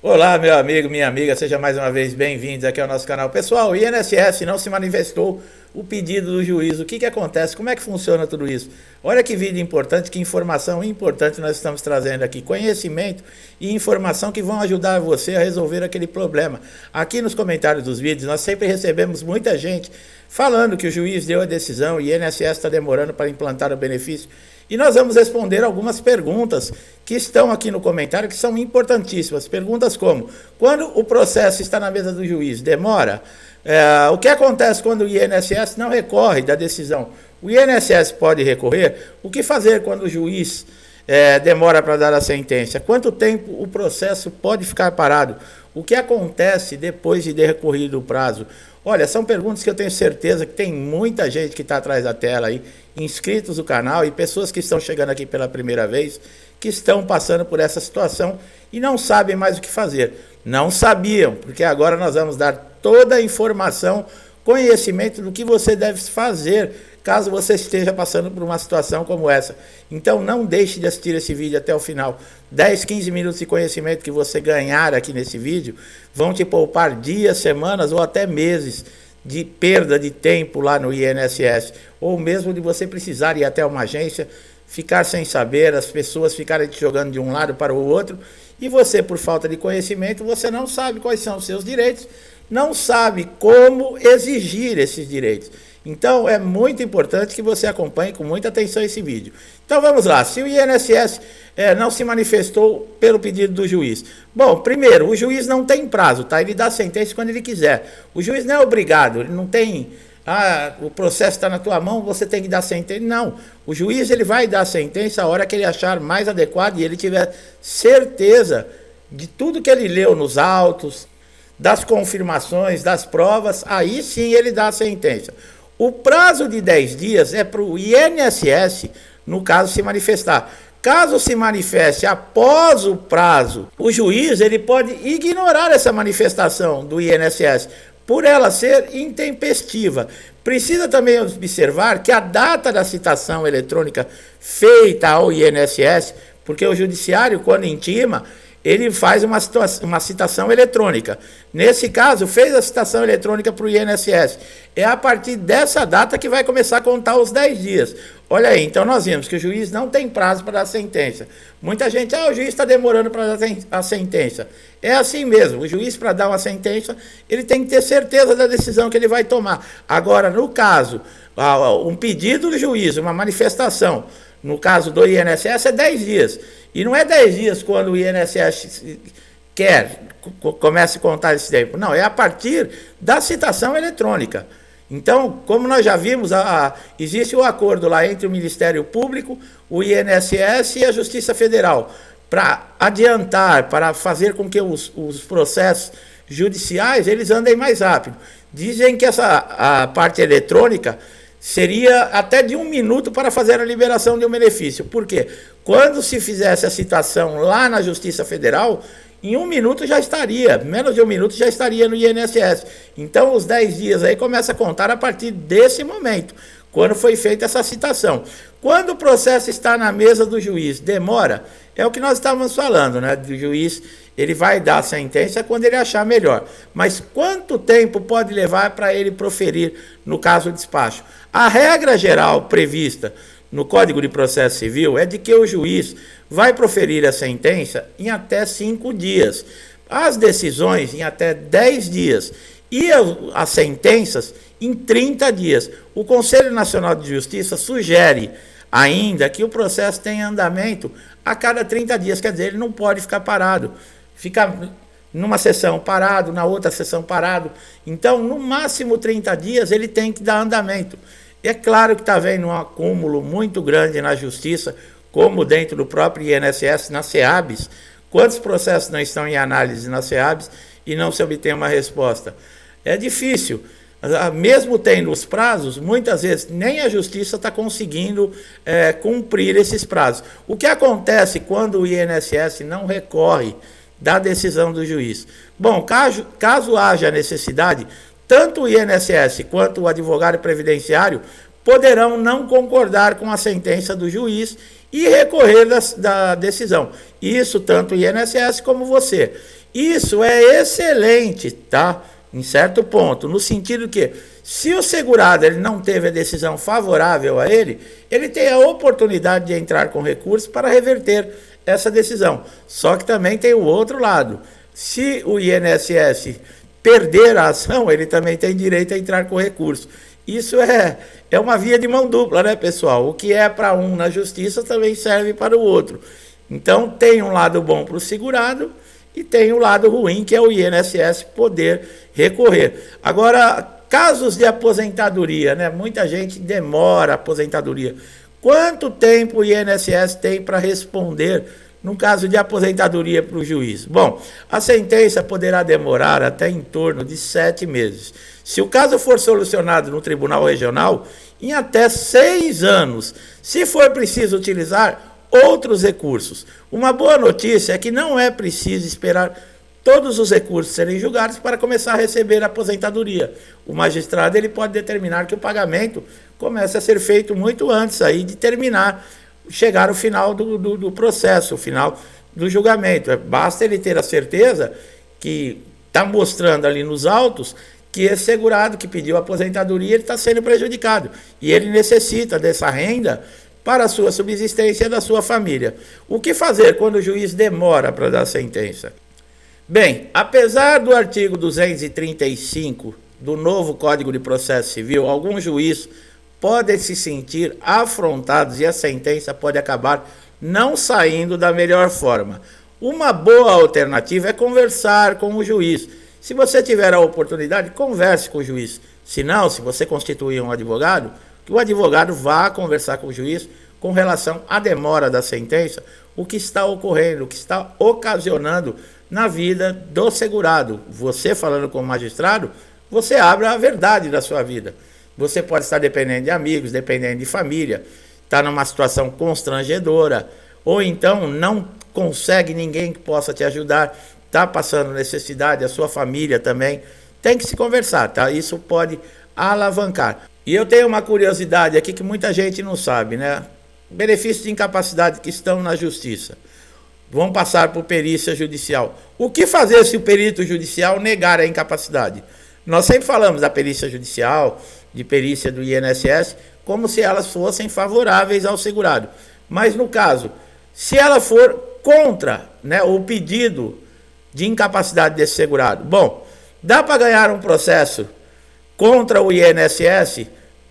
Olá, meu amigo, minha amiga, seja mais uma vez bem-vindos aqui ao nosso canal. Pessoal, o INSS não se manifestou o pedido do juiz. O que acontece? Como é que funciona tudo isso? Olha que vídeo importante, que informação importante nós estamos trazendo aqui. Conhecimento e informação que vão ajudar você a resolver aquele problema. Aqui nos comentários dos vídeos, nós sempre recebemos muita gente falando que o juiz deu a decisão e o INSS está demorando para implantar o benefício. E nós vamos responder algumas perguntas que estão aqui no comentário, que são importantíssimas. Perguntas como: quando o processo está na mesa do juiz, demora? O que acontece quando o INSS não recorre da decisão? O INSS pode recorrer? O que fazer quando o juiz demora para dar a sentença? Quanto tempo o processo pode ficar parado? O que acontece depois de recorrido o prazo? Olha, são perguntas que eu tenho certeza que tem muita gente que está atrás da tela aí, inscritos no canal e pessoas que estão chegando aqui pela primeira vez, que estão passando por essa situação e não sabem mais o que fazer. Não sabiam, porque agora nós vamos dar toda a informação, conhecimento do que você deve fazer caso você esteja passando por uma situação como essa. Então não deixe de assistir esse vídeo até o final. 10, 15 minutos de conhecimento que você ganhar aqui nesse vídeo vão te poupar dias, semanas ou até meses de perda de tempo lá no INSS, ou mesmo de você precisar ir até uma agência, ficar sem saber, as pessoas ficarem te jogando de um lado para o outro, e você, por falta de conhecimento, você não sabe quais são os seus direitos, não sabe como exigir esses direitos. Então é muito importante que você acompanhe com muita atenção esse vídeo. Então vamos lá, se o INSS não se manifestou pelo pedido do juiz. Bom, primeiro, o juiz não tem prazo, tá? Ele dá a sentença quando ele quiser. O juiz não é obrigado, ele não tem... o processo está na tua mão, você tem que dar sentença. Não, o juiz ele vai dar a sentença a hora que ele achar mais adequado e ele tiver certeza de tudo que ele leu nos autos, das confirmações, das provas, aí sim ele dá a sentença. O prazo de 10 dias é para o INSS, no caso, se manifestar. Caso se manifeste após o prazo, o juiz ele pode ignorar essa manifestação do INSS, por ela ser intempestiva. Precisa também observar que a data da citação eletrônica feita ao INSS, porque o judiciário, quando intima, ele faz uma citação eletrônica. Nesse caso, fez a citação eletrônica para o INSS. É a partir dessa data que vai começar a contar os 10 dias. Olha aí, então nós vimos que o juiz não tem prazo para dar sentença. Muita gente, o juiz está demorando para dar a sentença. É assim mesmo, o juiz para dar uma sentença, ele tem que ter certeza da decisão que ele vai tomar. Agora, no caso, um pedido do juiz, uma manifestação, no caso do INSS é 10 dias. E não é 10 dias quando o INSS começa a contar esse tempo. Não, é a partir da citação eletrônica. Então, como nós já vimos, existe o acordo lá entre o Ministério Público, o INSS e a Justiça Federal, para adiantar, para fazer com que os processos judiciais eles andem mais rápido. Dizem que a parte eletrônica seria até de 1 minuto para fazer a liberação de um benefício. Por quê? Quando se fizesse a citação lá na Justiça Federal, em 1 minuto já estaria, menos de 1 minuto já estaria no INSS. Então os 10 dias aí começa a contar a partir desse momento, quando foi feita essa citação. Quando o processo está na mesa do juiz, demora, é o que nós estávamos falando, né? O juiz, ele vai dar a sentença quando ele achar melhor. Mas quanto tempo pode levar para ele proferir, no caso do despacho? A regra geral prevista no Código de Processo Civil é de que o juiz vai proferir a sentença em até 5 dias. As decisões em até 10 dias. E as sentenças em 30 dias. O Conselho Nacional de Justiça sugere ainda que o processo tenha andamento a cada 30 dias, quer dizer, ele não pode ficar parado, ficar numa sessão parado, na outra sessão parado. Então, no máximo 30 dias, ele tem que dar andamento. É claro que está havendo um acúmulo muito grande na Justiça, como dentro do próprio INSS, na SEABs. Quantos processos não estão em análise na SEABs e não se obtém uma resposta? É difícil. Mesmo tendo os prazos, muitas vezes nem a Justiça está conseguindo cumprir esses prazos. O que acontece quando o INSS não recorre da decisão do juiz? Bom, caso haja necessidade, tanto o INSS quanto o advogado previdenciário poderão não concordar com a sentença do juiz e recorrer da decisão. Isso tanto o INSS como você. Isso é excelente, tá? Em certo ponto, no sentido que, se o segurado ele não teve a decisão favorável a ele tem a oportunidade de entrar com recurso para reverter essa decisão. Só que também tem o outro lado. Se o INSS perder a ação, ele também tem direito a entrar com recurso. Isso é uma via de mão dupla, né, pessoal? O que é para um na justiça também serve para o outro. Então, tem um lado bom para o segurado e tem um lado ruim, que é o INSS poder recorrer. Agora, casos de aposentadoria, né? Muita gente demora a aposentadoria. Quanto tempo o INSS tem para responder no caso de aposentadoria para o juiz? Bom, a sentença poderá demorar até em torno de 7 meses. Se o caso for solucionado no Tribunal Regional, em até 6 anos, se for preciso utilizar outros recursos. Uma boa notícia é que não é preciso esperar todos os recursos serem julgados para começar a receber a aposentadoria. O magistrado ele pode determinar que o pagamento comece a ser feito muito antes aí de terminar, chegar ao final do processo, o final do julgamento. Basta ele ter a certeza que está mostrando ali nos autos que esse segurado que pediu a aposentadoria ele está sendo prejudicado e ele necessita dessa renda para a sua subsistência e da sua família. O que fazer quando o juiz demora para dar a sentença? Bem, apesar do artigo 235 do novo Código de Processo Civil, alguns juízes podem se sentir afrontados e a sentença pode acabar não saindo da melhor forma. Uma boa alternativa é conversar com o juiz. Se você tiver a oportunidade, converse com o juiz. Se não, se você constituir um advogado, que o advogado vá conversar com o juiz com relação à demora da sentença, o que está ocorrendo, o que está ocasionando na vida do segurado. Você falando como magistrado, você abre a verdade da sua vida. Você pode estar dependendo de amigos, dependendo de família, está numa situação constrangedora, ou então não consegue ninguém que possa te ajudar, está passando necessidade, a sua família também. Tem que se conversar, tá? Isso pode alavancar. E eu tenho uma curiosidade aqui que muita gente não sabe, né? Benefícios de incapacidade que estão na justiça. Vão passar por perícia judicial. O que fazer se o perito judicial negar a incapacidade? Nós sempre falamos da perícia judicial, de perícia do INSS, como se elas fossem favoráveis ao segurado. Mas no caso, se ela for contra, né, o pedido de incapacidade desse segurado, bom, dá para ganhar um processo contra o INSS,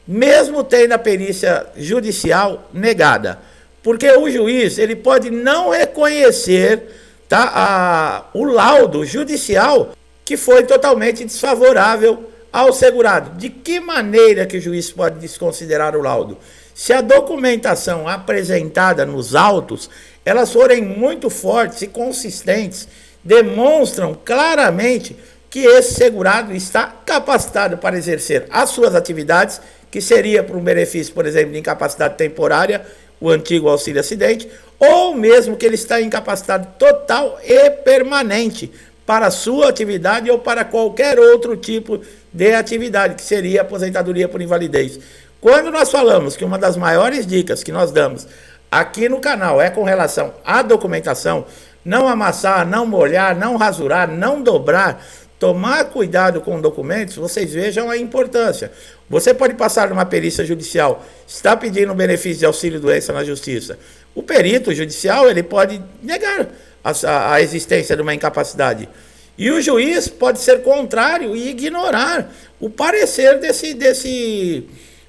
mesmo tendo a perícia judicial negada. Porque o juiz ele pode não reconhecer, tá, o laudo judicial que foi totalmente desfavorável ao segurado. De que maneira que o juiz pode desconsiderar o laudo? Se a documentação apresentada nos autos, elas forem muito fortes e consistentes, demonstram claramente que esse segurado está capacitado para exercer as suas atividades, que seria para um benefício, por exemplo, de incapacidade temporária, o antigo auxílio-acidente, ou mesmo que ele está incapacitado total e permanente para a sua atividade ou para qualquer outro tipo de atividade, que seria a aposentadoria por invalidez. Quando nós falamos que uma das maiores dicas que nós damos aqui no canal é com relação à documentação, não amassar, não molhar, não rasurar, não dobrar, tomar cuidado com documentos, vocês vejam a importância. Você pode passar numa perícia judicial, está pedindo um benefício de auxílio-doença na justiça. O perito judicial ele pode negar a existência de uma incapacidade. E o juiz pode ser contrário e ignorar o parecer desse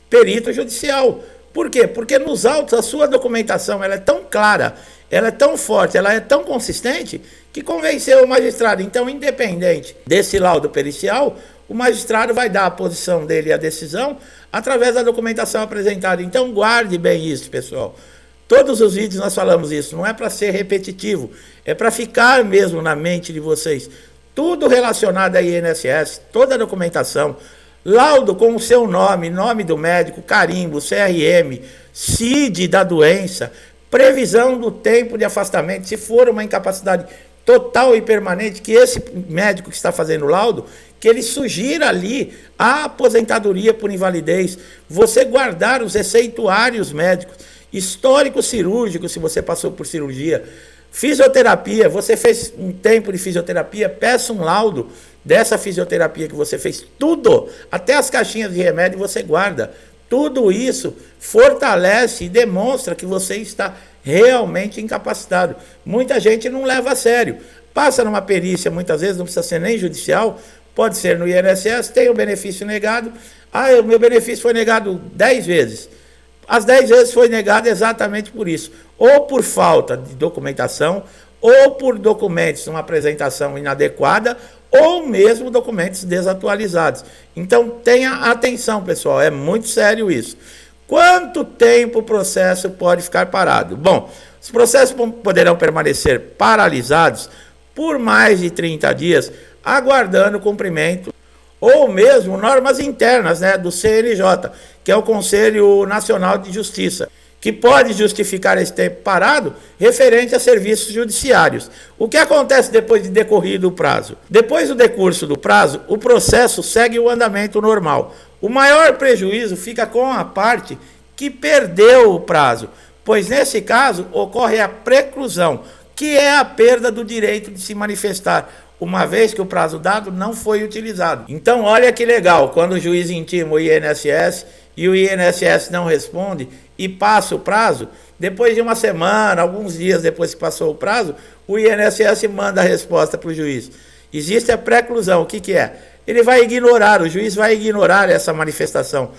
perito judicial. Por quê? Porque nos autos a sua documentação ela é tão clara, ela é tão forte, ela é tão consistente, que convenceu o magistrado. Então, independente desse laudo pericial, o magistrado vai dar a posição dele e a decisão através da documentação apresentada. Então, guarde bem isso, pessoal. Todos os vídeos nós falamos isso, não é para ser repetitivo, é para ficar mesmo na mente de vocês. Tudo relacionado a INSS, toda a documentação, laudo com o seu nome, nome do médico, carimbo, CRM, CID da doença, previsão do tempo de afastamento, se for uma incapacidade total e permanente, que esse médico que está fazendo o laudo, que ele sugira ali a aposentadoria por invalidez, você guardar os receituários médicos, histórico cirúrgico, se você passou por cirurgia, fisioterapia, você fez um tempo de fisioterapia, peça um laudo dessa fisioterapia que você fez, tudo, até as caixinhas de remédio você guarda. Tudo isso fortalece e demonstra que você está realmente incapacitado. Muita gente não leva a sério. Passa numa perícia, muitas vezes, não precisa ser nem judicial, pode ser no INSS, tem o benefício negado. Ah, o meu benefício foi negado 10 vezes. As 10 vezes foi negado exatamente por isso. Ou por falta de documentação, ou por documentos, uma apresentação inadequada, ou mesmo documentos desatualizados. Então tenha atenção, pessoal, é muito sério isso. Quanto tempo o processo pode ficar parado? Bom, os processos poderão permanecer paralisados por mais de 30 dias, aguardando o cumprimento, ou mesmo normas internas, né, do CNJ, que é o Conselho Nacional de Justiça, que pode justificar esse tempo parado referente a serviços judiciários. O que acontece depois de decorrido o prazo? Depois do decurso do prazo, o processo segue o andamento normal. O maior prejuízo fica com a parte que perdeu o prazo, pois nesse caso ocorre a preclusão, que é a perda do direito de se manifestar, uma vez que o prazo dado não foi utilizado. Então olha que legal, quando o juiz intima o INSS e o INSS não responde e passa o prazo, depois de uma semana, alguns dias depois que passou o prazo, o INSS manda a resposta para o juiz. Existe a preclusão, o que é? Ele vai ignorar, o juiz vai ignorar essa manifestação,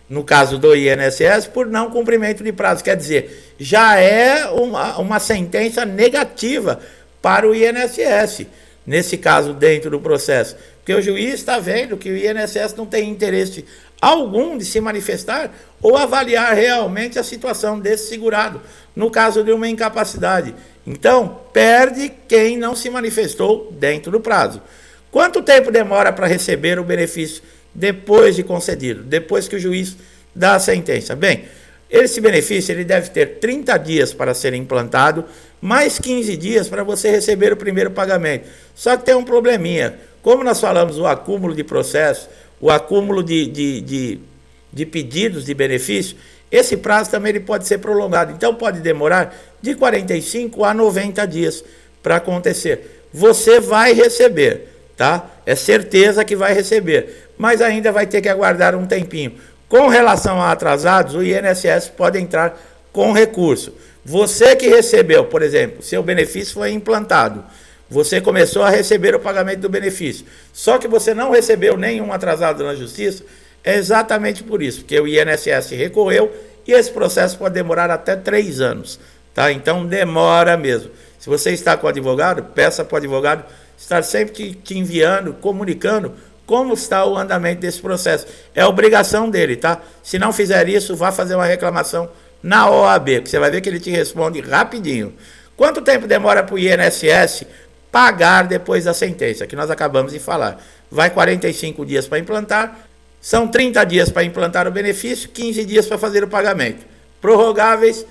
no caso do INSS, por não cumprimento de prazo. Quer dizer, já é uma sentença negativa para o INSS, nesse caso dentro do processo. Porque o juiz está vendo que o INSS não tem interesse algum de se manifestar ou avaliar realmente a situação desse segurado, no caso de uma incapacidade. Então, perde quem não se manifestou dentro do prazo. Quanto tempo demora para receber o benefício depois de concedido, depois que o juiz dá a sentença? Bem, esse benefício ele deve ter 30 dias para ser implantado, mais 15 dias para você receber o primeiro pagamento. Só que tem um probleminha. Como nós falamos, o acúmulo de processos, o acúmulo de pedidos de benefício, esse prazo também ele pode ser prolongado. Então pode demorar de 45 a 90 dias para acontecer. Você vai receber, tá? É certeza que vai receber, mas ainda vai ter que aguardar um tempinho. Com relação a atrasados, o INSS pode entrar com recurso. Você que recebeu, por exemplo, seu benefício foi implantado, você começou a receber o pagamento do benefício, só que você não recebeu nenhum atrasado na justiça, é exatamente por isso, porque o INSS recorreu e esse processo pode demorar até 3 anos, tá? Então demora mesmo. Se você está com o advogado, peça para o advogado estar sempre te enviando, comunicando como está o andamento desse processo. É obrigação dele, tá? Se não fizer isso, vá fazer uma reclamação na OAB, que você vai ver que ele te responde rapidinho. Quanto tempo demora para o INSS pagar depois da sentença, que nós acabamos de falar? Vai 45 dias para implantar, são 30 dias para implantar o benefício, 15 dias para fazer o pagamento. Prorrogáveis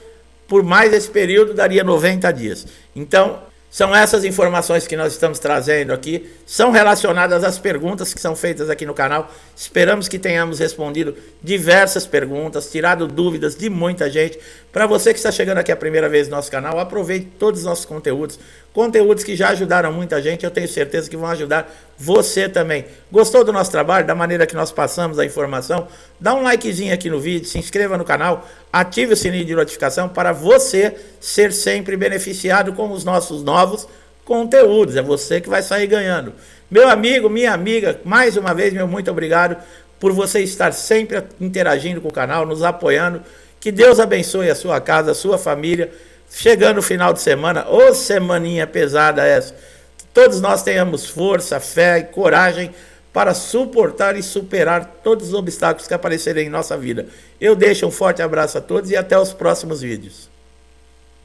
por mais esse período daria 90 dias. Então, são essas informações que nós estamos trazendo aqui, são relacionadas às perguntas que são feitas aqui no canal. Esperamos que tenhamos respondido diversas perguntas, tirado dúvidas de muita gente. Para você que está chegando aqui a primeira vez no nosso canal, aproveite todos os nossos conteúdos, conteúdos que já ajudaram muita gente, eu tenho certeza que vão ajudar você também. Gostou do nosso trabalho, da maneira que nós passamos a informação? Dá um likezinho aqui no vídeo, se inscreva no canal, ative o sininho de notificação para você ser sempre beneficiado com os nossos novos conteúdos. É você que vai sair ganhando. Meu amigo, minha amiga, mais uma vez, meu muito obrigado por você estar sempre interagindo com o canal, nos apoiando. Que Deus abençoe a sua casa, a sua família. Chegando o final de semana, ô semaninha pesada essa. Que todos nós tenhamos força, fé e coragem para suportar e superar todos os obstáculos que aparecerem em nossa vida. Eu deixo um forte abraço a todos e até os próximos vídeos.